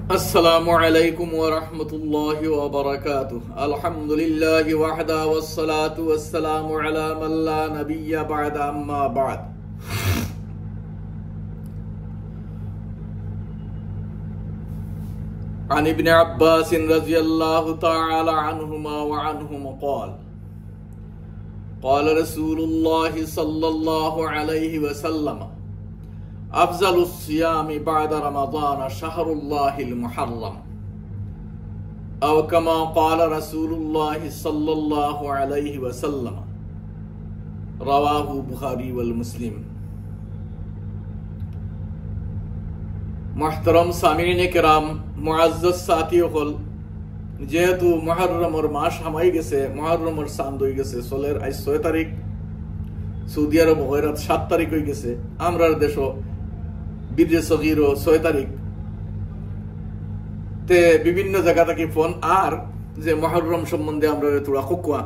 السلام عليكم ورحمة الله وبركاته. الحمد لله وحده والصلاة والسلام على من لا نبي بعد أما بعد. عن ابن عباس رضي الله تعالى عنهما وعنهم قال قال رسول الله صلى الله عليه وسلم أفضل الصيام بعد رمضان شهر الله المحرم أو كما قال رسول الله صلى الله عليه وسلم رواه البخاري والمسلم. محترم सामीन किराम मुअज़्ज़ज़ साथियों को যেহেতু মুহররমের মাস হামাই গেছে, মুহররমের চাঁদ হয়ে গেছে সোলের আজ 6 তারিখ, সৌদি আরব হয়রাত 7 তারিখ হয়ে গেছে, আমরার দেশও বিদে সগীর 6 তারিখ তে বিভিন্ন জায়গা থেকে ফোন আর যে মুহররম সম্বন্ধে আমরা তোরা কোকুয়া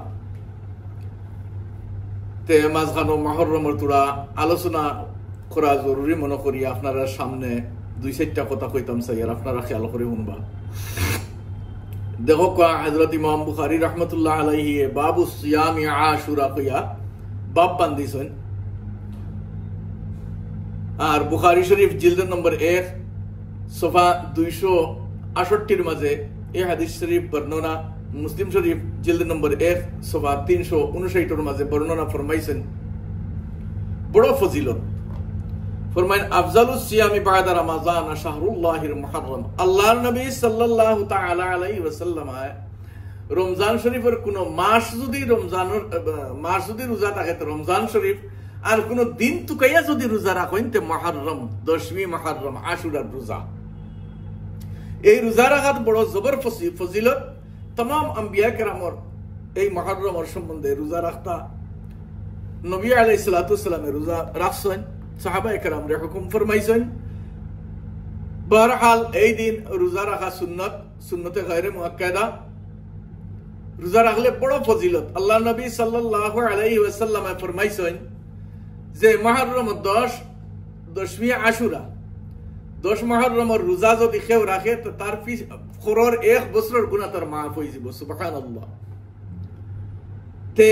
তে মাঝখানো মুহররমের তোরা আলোচনা করা জরুরি মনে করি আপনারা সামনে 2-4টা কথা কইতাম চাই আর আপনারা খেয়াল করে শুনবা। দেখো হযরত ইমাম বুখারী রাহমাতুল্লাহ আলাইহি বাবু সিয়ামি আশুরা কইয়া বাব বান্দিছেন আর বুখারী শরীফ জিলদ নম্বর 1 সফা 268 মাঝে এই হাদিস শরীফ বর্ণনা মুসলিম শরীফ জিলদ নম্বর 1 সফা 359 মাঝে বর্ণনা ফরমাইছেন বড় ফজিলত। ফরমায়েন আফজালুস সিয়ামি বাদা রমাজান শাহরুল্লাহিল মুহররম। আল্লাহর নবী সাল্লাল্লাহু তাআলা আলাইহি ওয়াসাল্লাম রমজান শরীফের কোন মাস যদি রোজা থাকে তো রমজান শরীফ আর কোন দিন তুকাইয়া যদি রোজা রাখেন তে মুহররম 10वीं মুহররম আশুরার রোজা। এই রোজা রাখাত বড় জবর ফজিলত। तमाम আম্বিয়া কেরামর এই মুহররমের সম্বন্ধে রোজা রাখতা নবী আলাইহিস সালাতু ওয়াস সালাম রোজা রাখছেন, সাহাবায়ে কেরামরে হুকুম ফরমাইছেন। বহরহাল এই দিন রোজা রাখা সুন্নতে গায়রে মুআক্কাদা, রোজা রাখলে বড় ফজিলত। আল্লাহ নবী সাল্লাল্লাহু আলাইহি ওয়াসাল্লাম ফরমাইছেন যে মুহররম 10वीं আশুরা 10 মুহররমের রোজা যদি কেউ রাখে তো তার খরর 1 বছরের গুনাহ তার মাফ হয়ে যাব। সুবহানাল্লাহ। তে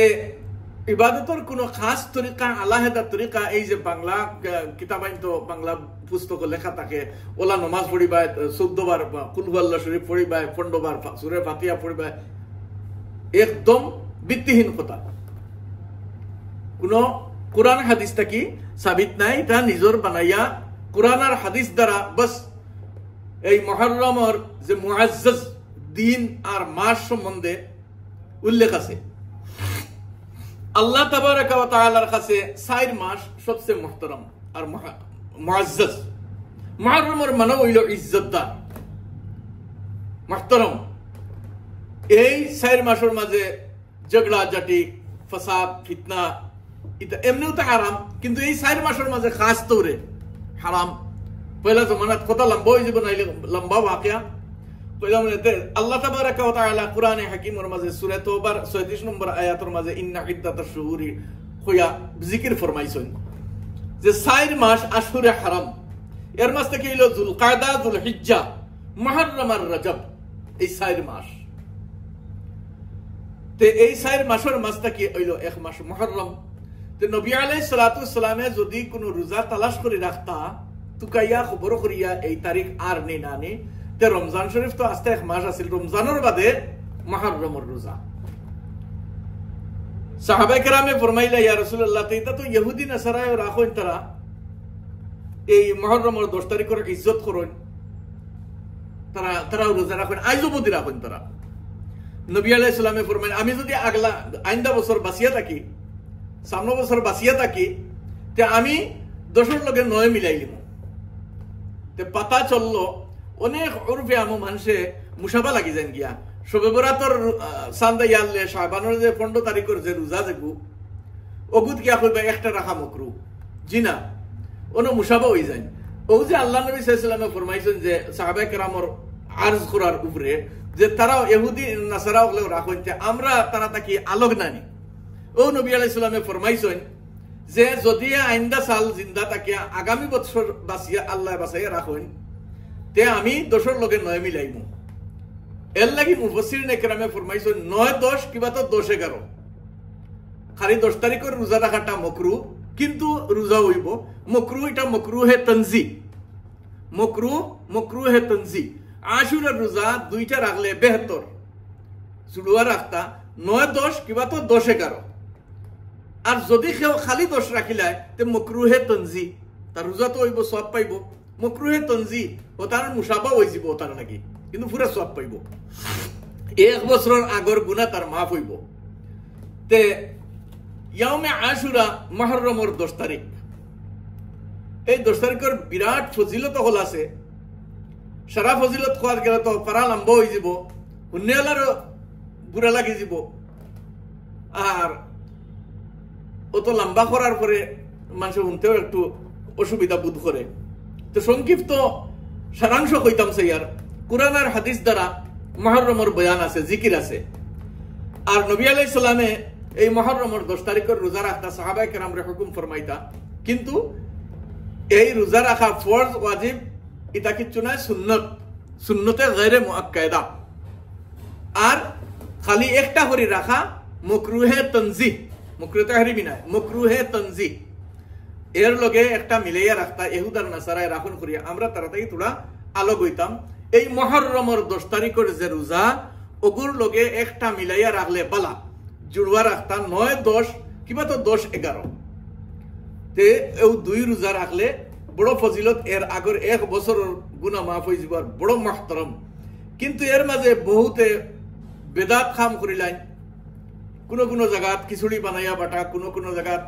ইবাদতের কোন খাস তরিকা আলাদা তরিকা এই যে বাংলা কিতাবাইন তো বাংলা পুস্তক লেখা থাকে ওলা নামাজ পড়িবা 14 বার কুল হুয়াল্লাহ শরীফ পড়িবা 15 বার সূরা ফাতিহা পড়িবা, একদম ভিত্তিহীন কথা। কোন কোরআন হাদিস কি সাবিত নাই, তা নিজর বানাইয়া কোরআন আর হাদিস দ্বারা বাস এই মুহররমের যে মুআজ্জাজ দিন আর মাস সম্বন্ধে উল্লেখ আছে। আল্লাহ তাবারাকা ওয়া তাআলার কাছে 4 মাস সবচেয়ে মুহতারাম আর মুআজ্জাজ। মুহররমের মানে হইল ইজ্জতদার, মুহতারাম। এই 4 মাসের মাঝে ঝগড়া ঝাটি ফাসাদ ফিতনা এটা এমনিও তো হারাম, কিন্তু এই 4 মাসের মাঝে খাস তৌরে হারাম। পয়লা জমানাত কথা লম্বা হয়ে যাব নাইলে লম্বা ওয়াকিয়া পয়লা মনেতে আল্লাহ তাবারাকা ওয়া তাআলা কুরআনে হাকিমের মাঝে সূরা তওবার 36 নম্বর আয়াতের মাঝে ইন্না ইদ্দাতাশ শুহুরি কইয়া জিকির ফরমাইছেন যে 4 মাস আশুরে হারাম। এর মাঝ থেকে হইল যুলকায়দা, যুলহিজ্জা, মুহররম আর রজব, এই 4 মাস। তে এই 4 মাসের মাঝ থেকে হইল 1 মাস মুহররম। তে নবী আলাইহিস সালাতু ওয়াস সালামে যদি কোন রোজা তালাশ করে রাখতা তুকাইয়া খবর করিয়া এই তারিখ আর নেই না নে তে রমজান শরীফ তো আস্তে 1 মাস আছিল, রমজানের বাদে মুহররমের রোজা। সাহাবায়ে কেরামে ফরমাইলা ইয়া রাসূলুল্লাহ এটা তো ইহুদি নাসারায় রাখেন, এই মুহররমের 10 তারিখের ইজ্জত করেন, তারা রোজা রাখেন, আইজও বদি রাখেন তারা। নবী আলাইহিস সালামে ফরমাইলেন আমি যদি আগলা আইন্দা বছর বাঁচিয়া থাকি, সামনে বছর বাঁচিয়া থাকি, তে আমি 10 লগে 9 মিলাইলিম। তে পাতা চললো অনেক উরফে আমো মানুষে মুসাফা লাগি যান গিয়া শবে বরাতর সান্দা ইয়ালে শাবানের যে 15 তারিখের যে রোজা দেখু ওগুত গিয়া কইবা একটা রাখা মকরু জি না ওনো মুসাফা হই যায়। ও যে আল্লাহ নবী সাল্লাল্লাহু আলাইহি ওয়াসাল্লাম ফরমাইছেন যে সাহাবায়ে কেরামর আরজ করার উপরে যে তারা ইহুদি নাসারা হলে রাখেন আমরা তারা তাকি আলোক নানি। ও নবী আলাইহিস সালামে ফরমাইছেন যে যদি আইন্দা সাল জিন্দা তাকিয়া আগামী বছর বাঁচিয়া আল্লাহ বাঁচাইয়া রাখেন তে আমি 10 লগে 9 মিলাইমু এর লাগি মুফাসসিরিনে কেরামে ফরমাইছেন 9 10 কিবা তো 10 11 খালি 10 তারিখের রোজা রাখাটা মাকরু কিন্তু রোজা হইব মাকরু এটা মাকরুহে তানজি মাকরুহে তানজি আশুরার রোজা দুইটা রাখলে বেহতর জুড়ুয়া রাখতা 9 10 কিবা তো 10 11 আর যদি কেউ খালি 10 রাখিলায় তে মাকরুহে তানজি তার রোজা তো হইব সওয়াব পাইব মাকরুহে তানজি ও তার মুসাফা হই যাব তার লাগি কিন্তু পুরা সওয়াব পাইব 1 বছরের আগর গুনাহ তার মাফ হইব তে ইয়াউমে আশুরা মুহররমের 10 তারিখ এই 10 তারিখের বিরাট ফজিলত হল আছে সারা ফজিলত খোয়ার গেলে তো পারা লম্বা হয়ে যাব হুন্নেলার বুড়া লাগি যাব আর অত লম্বা করার পরে মানুষ শুনতেও একটু অসুবিধা বোধ করে তো সংক্ষিপ্ত সারাংশ কইতাম সাইয়ার কুরআন আর হাদিস দ্বারা মুহররমের বয়ান আছে জিকির আছে আর নবী আলাইহিস সালামে এই মুহররমের 10 তারিখের রোজা রাখতা সাহাবায়ে কেরামরে হুকুম ফরমাইতা কিন্তু এই রোজা রাখা ফরজ ওয়াজিব এটা কিচ্ছু নয় সুন্নতে গায়রে মুআক্কাদা আর খালি একটা করে রাখা মাকরুহে তানজিহ মাকরুহ তাহরিমি নয় মাকরুহে তানজিহ এর লগে একটা মিলাইয়া রাখতা ইহুদার নাসারায় রাখুন করিয়া আমরা তাড়াতাড়ি তোরা আলোক হইতাম এই মুহররমের 10 তারিখের যে রোজা ওগুর লগে একটা মিলাইয়া রাখলে বালা জুড়ুয়া রাখতা 9 10 কিবা তো 10 11 তে এই দুই রোজা রাখলে বড় ফজিলত এর আগর 1 বছরের গুনাহ মাফ হই যাবার বড় মুহতারাম কিন্তু এর মাঝে বহুতে বেদাত কাম করিলাইন কোন জায়গাত খিচুড়ি বানাইয়া বাটা কোন জায়গাত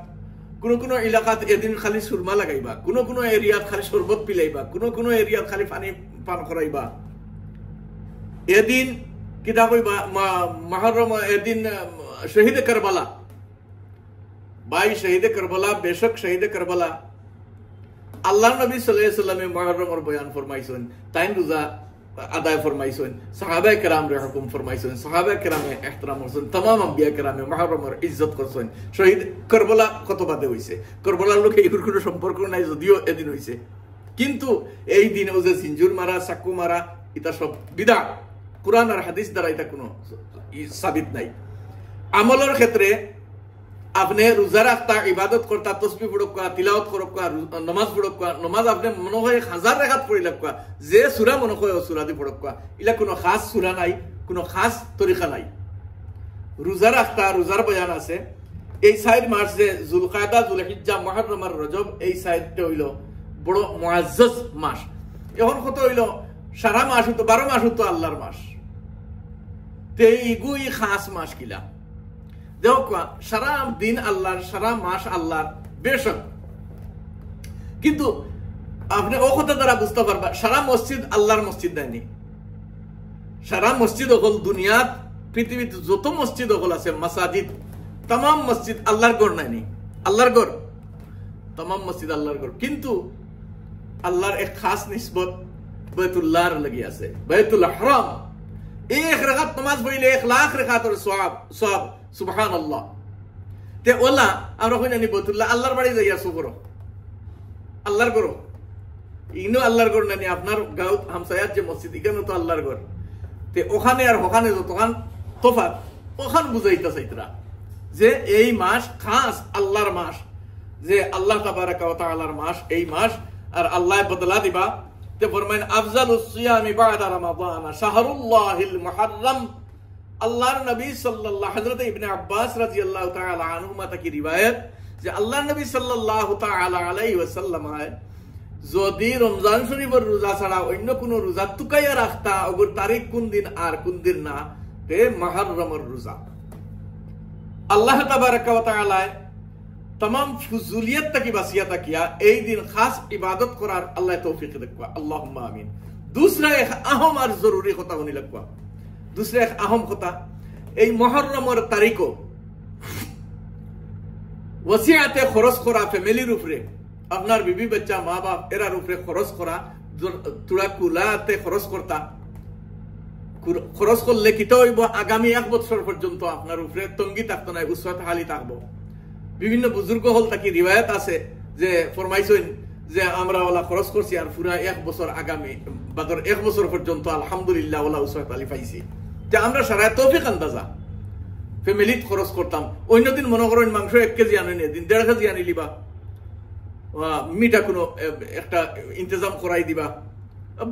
কোন এলাকাত এদিন খালি সুরমা লাগাইবা কোন এরিয়াত খালি শরবত পিলাইবা কোন এরিয়াত খালি পানি পান করাইবা এদিন কিতা কইবা মুহররম এদিন শহীদে কারবালা ভাই শহীদে কারবালা বেশক শহীদে কারবালা আল্লাহর নবী সাল্লাল্লাহু আলাইহি ওয়াসাল্লামে মুহররমের বয়ান ফরমাইছেন তাইন রোজা আদায় ফরমাইছেন সাহাবায়ে কেরামরে হুকুম ফরমাইছেন সাহাবায়ে কেরামে ইহতিরাম করছেন तमाम আম্বিয়া কেরামে মুহররমের ইজ্জত করছেন শহীদ কারবালা কত বাদে হইছে কারবালার লোকে এর কোনো সম্পর্ক নাই যদিও এদিন হইছে কিন্তু এই দিনে ওজে সিনজুর মারা চাকু মারা এটা সব বিদআত কুরআন আর হাদিস দ্বারা এটা কোনো সাবিত নাই আমলের ক্ষেত্রে আপনি রোজা রাখতা ইবাদত করতা তসবিহ পড়কা তিলাওয়াত করকা নামাজ পড়কা নামাজ আপনি মনে হয় 1000 রাকাত পড়ি লাগকা যে সূরা মনে হয় ও সূরা দি পড়কা ইলা কোনো খাস সূরা নাই কোনো খাস তরিকা নাই রোজা রাখতা রোজার বয়ান আছে এই 4 মাস যে যুলকায়দা যুলহিজ্জা মুহররম আর রজব এই 4টা হইল বড় মুআজ্জাজ মাস এখন কত হইল সারা মাস তো 12 মাস তো আল্লাহর মাস তে ইগুই খাস মাস কিলা দেখো সারা দিন আল্লাহর সারা মাস আল্লাহর বেশক কিন্তু আপনি ও কথা দ্বারা বুঝতে পারবা সারা মসজিদ আল্লাহর মসজিদ দেয়নি সারা মসজিদ হল দুনিয়াত পৃথিবীতে যত মসজিদ হল আছে মাসাজিদ तमाम মসজিদ আল্লাহর ঘর নাইনি আল্লাহর ঘর तमाम মসজিদ আল্লাহর ঘর কিন্তু আল্লাহর এক খাস নিসবত বাইতুল্লাহর লাগি আছে বাইতুল হারাম এক রাকাত নামাজ পড়লে 1 লাখ রাকাতের সওয়াব সুবহানাল্লাহ তে ওলা আমরা কই নানি বাইতুল্লাহ আল্লাহর বাড়ি যাইয়া সুবরো আল্লাহর ঘর ইনো আল্লাহর ঘর নানি আপনার গাঁও হামসায়াত যে মসজিদ ইখানে তো আল্লাহর ঘর তে ওখানে আর ওখানে যতখান তফাৎ ওখান বুঝাইতা চাইতরা যে এই মাস খাস আল্লাহর মাস যে আল্লাহ তাবারাকা ওয়া তাআলার মাস এই মাস আর আল্লাহ বদলা দিবা তে ফরমায়েন আফজালুস সিয়ামি বা'দা রমাদান শাহরুল্লাহিল মুহররম আল্লাহর নবী সাল্লাল্লাহু হযরত ইবনে আব্বাস রাদিয়াল্লাহু তাআলা আনহুমা থেকে riwayat যে আল্লাহর নবী সাল্লাল্লাহু তাআলা আলাইহি ওয়াসাল্লাম যদি রমজান শরীফের রোজা ছাড়া অন্য কোন রোজা তুকাইয়া রাখতা ওগর তারিখ কোন দিন আর কোন দিন না তে মুহররমের রোজা আল্লাহ তাবারাকা ওয়া তাআলা तमाम फुजुलियत तक वसीयत किया एक दिन खास इबादत करार अल्लाह तौफीक दक्वा अल्लाहुम्मा आमीन दूसरा एक अहम और जरूरी होता होने लगवा दूसरा एक अहम होता এই মুহররমের তারিখও ওসিয়াতে খরচ করা ফ্যামিলির উপরে আপনার বিবি বাচ্চা মা বাপ এরার উপরে খরচ করা তুরা কুলাতে খরচ করতা খরচ করলে কিতা হইব আগামী 1 বছর পর্যন্ত আপনার উপরে তঙ্গি থাকতো না উসওয়াত হালি থাকবো বিভিন্ন বুজুর্গ হল তাকি রিওয়ায়াত আছে যে ফরমাইছেন যে আমরা ওলা খরচ করছি আর পুরা 1 বছর আগামী বাদর 1 বছর পর্যন্ত আলহামদুলিল্লাহ ওলা উসরাত আলী পাইছি, যে আমরা সারা তৌফিক আন্দাজা ফ্যামিলিত খরচ করতাম। অন্যদিন মনে করেন মাংস 1 কেজি আনি দিন 1.5 কেজি আনি লিবা, মিঠা কোনো একটা ইন্তজাম করাই দিবা,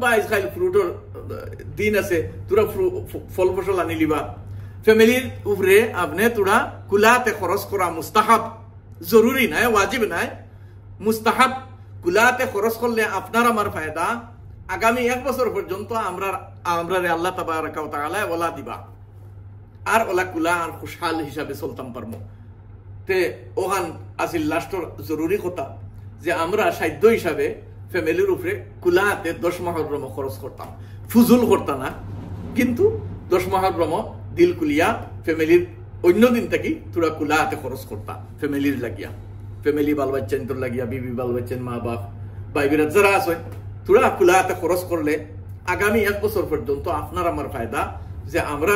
বা খাইল ফ্রুটের দিন আছে তোরা ফল ফসল আনি লিবা। ফ্যামিলির উপরে আপনি তোরা কুলাতে খরচ করা মুস্তাহাব, জরুরি নাই, ওয়াজিব নাই, মুস্তাহাব। কুলাতে খরচ করলে আপনার আমার ফায়দা, আগামী 1 বছর পর্যন্ত আমরা আল্লাহ তাবারাকা ওয়া তাআলা ওলা দিবা, আর ওলা কুলা আর খুশহাল হিসাবে চলতাম পারবো। তে ওখান আসিল লাস্টর জরুরি কথা যে আমরা সাধ্য হিসাবে ফ্যামিলির উপরে কুলাতে 10 মুহররম খরচ করতাম, ফুজুল করতাম না, কিন্তু 10 মুহররম দিল কুলিয়া ফ্যামিলির অন্য দিন থেকে তোরা কুলাতে খরচ করতাম ফ্যামিলির লাগিয়া, ফ্যামিলি বাল বাচ্চান তোর লাগিয়া, বিবি বাল বাচ্চান, মা বাপ ভাই বিরাট যারা আছে তোরা কুলাতে খরচ করলে আগামী 1 বছর পর্যন্ত আপনার আমার ফায়দা, যে আমরা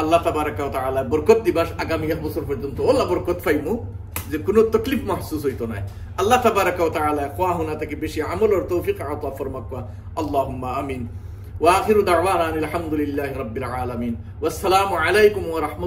আল্লাহ তাবারাকা ওয়া তাআলা বরকত দিবাস আগামী 1 বছর পর্যন্ত ওলা বরকত পাইমু, যে কোনো তকলিফ মাহসুস হইতো না। আল্লাহ তাবারাকা ওয়া তাআলা খোয়াহুনা থেকে বেশি আমলের তৌফিক আতা ফরমাক, আল্লাহুম্মা আমিন। ওয়া আখিরু দাওয়ানা আলহামদুলিল্লাহি রাব্বিল আলামিন। ওয়াসসালামু আলাইকুম ওয়া রাহমাতুল্লাহি।